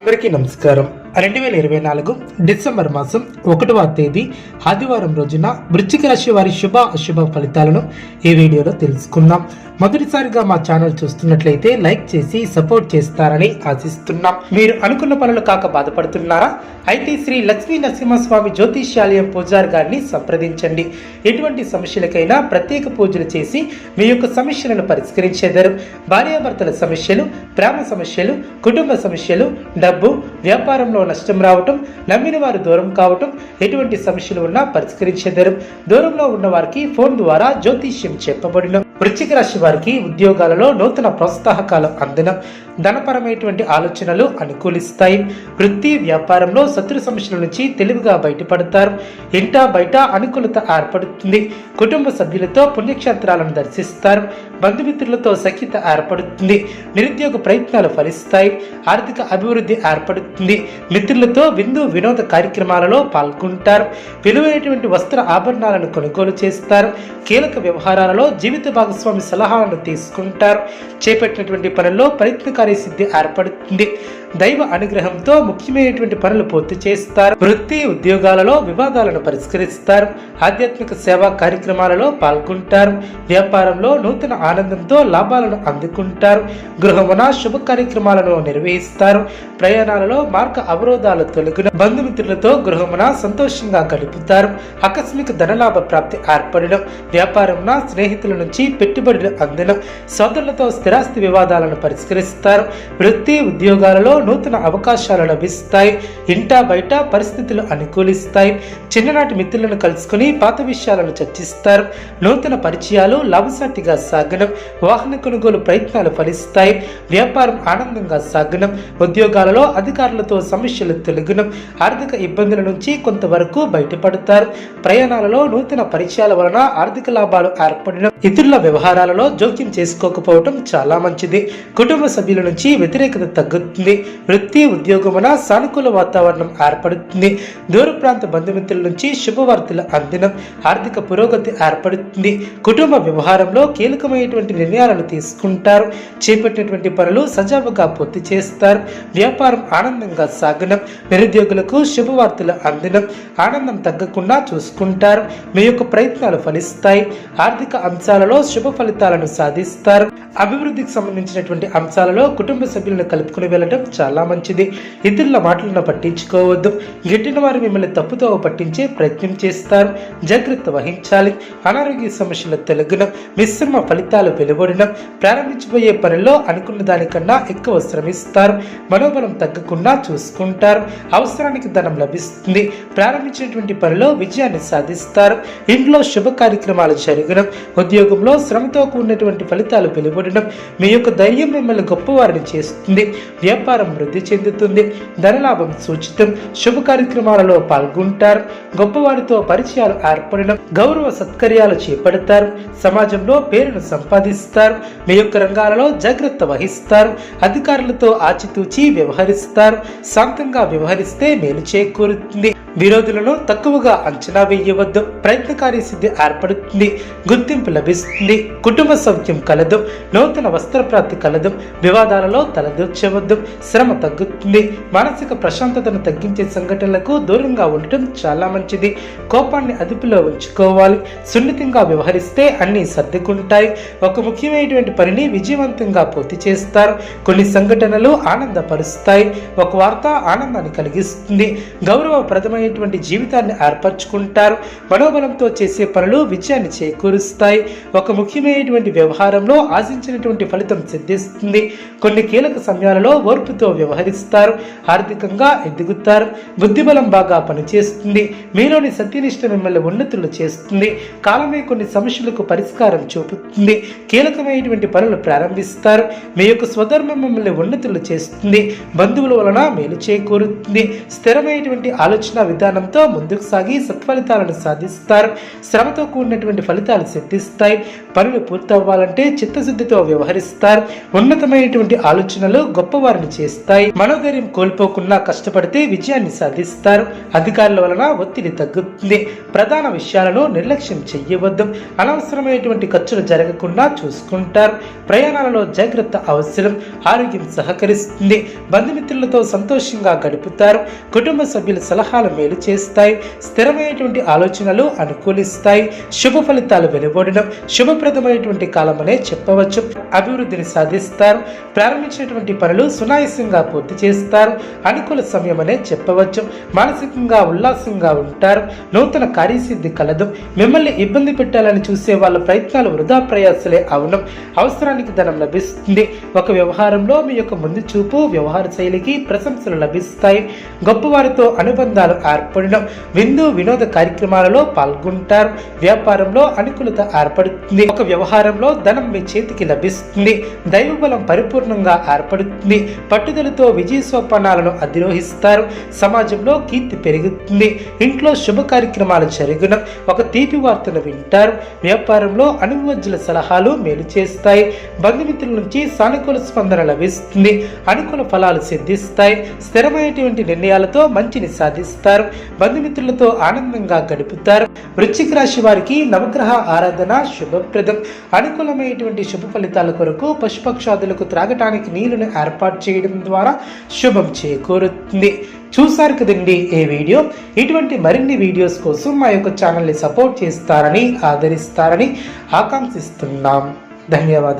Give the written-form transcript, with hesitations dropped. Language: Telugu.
అందరికీ నమస్కారం. 2024 డిసెంబర్ మాసం 1వ తేదీ ఆదివారం రోజున వృశ్చిక రాశి వారి శుభ అశుభ ఫలితాలను ఈ వీడియోలో తెలుసుకుందాం. మొదటిసారిగా మా ఛానల్ చూస్తున్నట్లయితే లైక్ చేసి సపోర్ట్ చేస్తారని ఆశిస్తున్నాం. మీరు అనుకున్న పనులు కాక బాధపడుతున్నారా? అయితే శ్రీ లక్ష్మీ నరసింహస్వామి జ్యోతిష్యాలయం పూజారి గారిని సంప్రదించండి. ఎటువంటి సమస్యలకైనా ప్రత్యేక పూజలు చేసి మీ యొక్క సమస్యలను పరిష్కరించేదారు. భార్యాభర్తల సమస్యలు, ప్రేమ సమస్యలు, కుటుంబ సమస్యలు, డబ్బు, వ్యాపారంలో నష్టం రావటం, నమ్మిన వారు దూరం కావటం, ఎటువంటి సమస్యలు ఉన్నా పరిష్కరించేదారు. దూరంలో ఉన్న వారికి ఫోన్ ద్వారా జ్యోతిష్యం చెప్పబడిన. వృశ్చిక రాశి వారికి ఉద్యోగాలలో నూతన ప్రోత్సాహకాలు అందడం, ధనపరమైనటువంటి ఆలోచనలు అనుకూలిస్తాయి. వృత్తి వ్యాపారంలో శత్రు సమస్యల నుంచి తెలివిగా బయటపడతారు. ఇంటా బయట అనుకూలత ఏర్పడుతుంది. కుటుంబ సభ్యులతో పుణ్యక్షేత్రాలను దర్శిస్తారు. బంధుమిత్రులతో సఖ్యత ఏర్పడుతుంది. నిరుద్యోగ ప్రయత్నాలు ఫలిస్తాయి. ఆర్థిక అభివృద్ధి ఏర్పడుతుంది. మిత్రులతో విందు వినోద కార్యక్రమాలలో పాల్గొంటారు. విలువైనటువంటి వస్త్ర ఆభరణాలను కొనుగోలు చేస్తారు. కీలక వ్యవహారాలలో జీవిత భాగస్వామి సలహాలను తీసుకుంటారు. చేపట్టినటువంటి పనుల్లో ప్రయత్నకారి సిద్ధి ఏర్పడుతుంది. దైవ అనుగ్రహంతో ముఖ్యమైనటువంటి పనులు పూర్తి చేస్తారు. వృత్తి ఉద్యోగాలలో వివాదాలను పరిష్కరిస్తారు. ఆధ్యాత్మిక సేవా కార్యక్రమాలలో పాల్గొంటారు. వ్యాపారంలో నూతన ఆనందంతో లాభాలను అందుకుంటారు. గృహమున శుభ కార్యక్రమాలను నిర్వహిస్తారు. ప్రయాణాలలో మార్గ అవరోధాలు తొలగిన. బంధుమిత్రులతో గృహమున సంతోషంగా గడుపుతారు. ఆకస్మిక ధనలాభ ప్రాప్తి ఏర్పడడం. వ్యాపారమున స్నేహితుల నుంచి పెట్టుబడులు అందడం. సోదరులతో స్థిరాస్తి వివాదాలను పరిష్కరిస్తారు. వృత్తి ఉద్యోగాలలో నూతన అవకాశాలు లభిస్తాయి. ఇంటా బయట పరిస్థితులు అనుకూలిస్తాయి. చిన్ననాటి మిత్రులను కలుసుకుని పాత విషయాలను చర్చిస్తారు. నూతన పరిచయాలు లాభసాటిగా సాగడం. వాహన కొనుగోలు ప్రయత్నాలు ఫలిస్తాయి. వ్యాపారం ఆనందంగా సాగడం. ఉద్యోగాలలో అధికారులతో సమస్యలు తొలగడం. ఆర్థిక ఇబ్బందుల నుంచి కొంతవరకు బయటపడతారు. ప్రయాణాలలో నూతన పరిచయాల వలన ఆర్థిక లాభాలు ఏర్పడడం. ఇతరుల వ్యవహారాలలో జోక్యం చేసుకోకపోవడం చాలా మంచిది. కుటుంబ సభ్యుల నుంచి వ్యతిరేకత తగ్గుతుంది. వృత్తి ఉద్యోగమున సానుకూల వాతావరణం ఏర్పడుతుంది. దూర ప్రాంత బంధుమిత్రుల నుంచి శుభవార్తలు అందడం. ఆర్థిక పురోగతి ఏర్పడుతుంది. కుటుంబ వ్యవహారంలో కీలకమైనటువంటి నిర్ణయాలను తీసుకుంటారు. చేపట్టినటువంటి పనులు సజావుగా పూర్తి చేస్తారు. వ్యాపారం ఆనందంగా సాగడం. నిరుద్యోగులకు శుభవార్తలు అందడం. ఆనందం తగ్గకుండా చూసుకుంటారు. మీ యొక్క ప్రయత్నాలు ఫలిస్తాయి. ఆర్థిక అంశాలలో శుభ ఫలితాలను సాధిస్తారు. అభివృద్ధికి సంబంధించినటువంటి అంశాలలో కుటుంబ సభ్యులను కలుపుకుని వెళ్ళడం చాలా మంచిది. ఇతరుల మాటలను పట్టించుకోవద్దు. గిట్టిన వారు మిమ్మల్ని తప్పుతో పట్టించే ప్రయత్నం చేస్తారు. జాగ్రత్త వహించాలి. అనారోగ్య సమస్యల తొలగడం. మిశ్రమ ఫలితాలు వెలువడడం. ప్రారంభించబోయే పనుల్లో అనుకున్న దానికన్నా ఎక్కువ శ్రమిస్తారు. మనోబలం తగ్గకుండా చూసుకుంటారు. అవసరానికి ధనం లభిస్తుంది. ప్రారంభించినటువంటి పనిలో విజయాన్ని సాధిస్తారు. ఇంట్లో శుభ కార్యక్రమాలు జరగడం. ఉద్యోగంలో శ్రమతో కూడినటువంటి ఫలితాలు వెలువడడం. మీ యొక్క ధైర్యం మిమ్మల్ని గొప్పవారిని చేస్తుంది. వ్యాపారం వృద్ధి చెందుతుంది. ధనలాభం సూచితం. శుభ కార్యక్రమాలలో పాల్గొంటారు. గొప్పవారితో పరిచయాలు ఏర్పడడం. గౌరవ సత్కర్యాలు చేపడతారు. సమాజంలో పేరును సంపాదిస్తారు. మీ యొక్క రంగాలలో జాగ్రత్త వహిస్తారు. అధికారులతో ఆచితూచి వ్యవహరిస్తారు. శాంతంగా వ్యవహరిస్తే మేలు చేకూరుతుంది. విరోధులను తక్కువగా అంచనా వేయవద్దు. ప్రయత్నకారి సిద్ధి ఏర్పడుతుంది. గుర్తింపు లభిస్తుంది. కుటుంబ సౌఖ్యం కలదు. నూతన వస్త్రప్రాప్తి కలదు. వివాదాలలో తలదూర్చవద్దు. శ్రమ తగ్గుతుంది. మానసిక ప్రశాంతతను తగ్గించే సంఘటనలకు దూరంగా ఉండటం చాలా మంచిది. కోపాన్ని అదుపులో ఉంచుకోవాలి. సున్నితంగా వ్యవహరిస్తే అన్ని సర్దుకుంటాయి. ఒక ముఖ్యమైనటువంటి పనిని విజయవంతంగా పూర్తి చేస్తారు. కొన్ని సంఘటనలు ఆనందపరుస్తాయి. ఒక వార్త ఆనందాన్ని కలిగిస్తుంది. గౌరవప్రదమైన జీవితాన్ని ఏర్పరచుకుంటారు. మనోబలంతో చేసే పనులు విజయాన్ని చేకూరుస్తాయి. ఒక ముఖ్యమైనటువంటి వ్యవహారంలో ఆశించినటువంటి ఫలితం సిద్ధిస్తుంది. కొన్ని కీలక సమయాలలో ఓర్పుతో వ్యవహరిస్తారు. ఆర్థికంగా ఎదుగుతారు. బుద్ధిబలం బాగా పనిచేస్తుంది. మీలోని సత్యనిష్ట మిమ్మల్ని ఉన్నతులు చేస్తుంది. కాలమే కొన్ని సమస్యలకు పరిష్కారం చూపుతుంది. కీలకమైనటువంటి పనులు ప్రారంభిస్తారు. మీ యొక్క స్వధర్మం మిమ్మల్ని ఉన్నతులు చేస్తుంది. బంధువుల వలన మేలు చేకూరుతుంది. స్థిరమైనటువంటి ఆలోచన విధానంతో ముందుకు సాగి సత్ఫలితాలను సాధిస్తారు. శ్రమతో కూడినటువంటి ఫలితాలు సిద్ధిస్తాయి. పనులు పూర్తవ్వాలంటే చిత్తశుద్ధితో వ్యవహరిస్తారు. ఉన్నతమైనటువంటి ఆలోచనలు గొప్పవారిని చేస్తాయి. మనోధైర్యం కోల్పోకుండా కష్టపడితే విజయాన్ని సాధిస్తారు. అధికారుల వలన ఒత్తిడి తగ్గుతుంది. ప్రధాన విషయాలను నిర్లక్ష్యం చెయ్యవద్దు. అనవసరమైనటువంటి ఖర్చులు జరగకుండా చూసుకుంటారు. ప్రయాణాలలో జాగ్రత్త అవసరం. ఆరోగ్యం సహకరిస్తుంది. బంధుమిత్రులతో సంతోషంగా గడుపుతారు. కుటుంబ సభ్యుల సలహాలు మేలు చేస్తాయి. స్థిరమైనటువంటి ఆలోచనలు అనుకూలిస్తాయి. శుభ ఫలితాలు వెలువడడం శుభప్రదమైనటువంటి కాలమనే చెప్పవచ్చు. అభివృద్ధిని సాధిస్తారు. ప్రారంభించినటువంటి పనులు సునాయాసంగా పూర్తి చేస్తారు. అనుకూల సమయమనే చెప్పవచ్చు. మానసికంగా ఉల్లాసంగా ఉంటారు. నూతన కార్యసిద్ధి కలదు. మిమ్మల్ని ఇబ్బంది పెట్టాలని చూసే వాళ్ళ ప్రయత్నాలు వృధా ప్రయాసలే అవును. అవసరానికి ధనం లభిస్తుంది. ఒక వ్యవహారంలో మీ యొక్క ముందు చూపు వ్యవహార శైలికి ప్రశంసలు లభిస్తాయి. గొప్పవారితో అనుబంధాలు ఏర్పడడం విందు వినోద కార్యక్రమాలలో పాల్గొంటారు. వ్యాపారంలో అనుకూలత ఏర్పడుతుంది. ఒక వ్యవహారంలో ధనం మీ చేతికి లభిస్తుంది. దైవబలం పరిపూర్ణంగా ఏర్పడుతుంది. పట్టుదలతో విజయ సోపానాలను అధిరోహిస్తారు. సమాజంలో కీర్తి పెరుగుతుంది. ఇంట్లో శుభ కార్యక్రమాలు జరుగును. ఒక తీపి వార్తను వింటారు. వ్యాపారంలో అనుభవజ్ఞుల సలహాలు మేలు చేస్తాయి. బంధుమిత్రుల నుంచి సానుకూల స్పందన లభిస్తుంది. అనుకూల ఫలాలు సిద్ధిస్తాయి. స్థిరమైనటువంటి నిర్ణయాలతో మంచిని సాధిస్తారు. బంధుమిత్రులతో ఆనందంగా గడుపుతారు. వృశ్చిక రాశి వారికి నవగ్రహ ఆరాధన శుభప్రదం. అనుకూలమైనటువంటి శుభ ఫలితాల కొరకు పశుపక్షాదులకు త్రాగటానికి నీళ్లను ఏర్పాటు చేయడం ద్వారా శుభం చేకూరుతుంది. చూసారు కదండి ఈ వీడియో. ఇటువంటి మరిన్ని వీడియోస్ కోసం మా యొక్క ఛానల్ని సపోర్ట్ చేస్తారని ఆదరిస్తారని ఆకాంక్షిస్తున్నాం. ధన్యవాదం.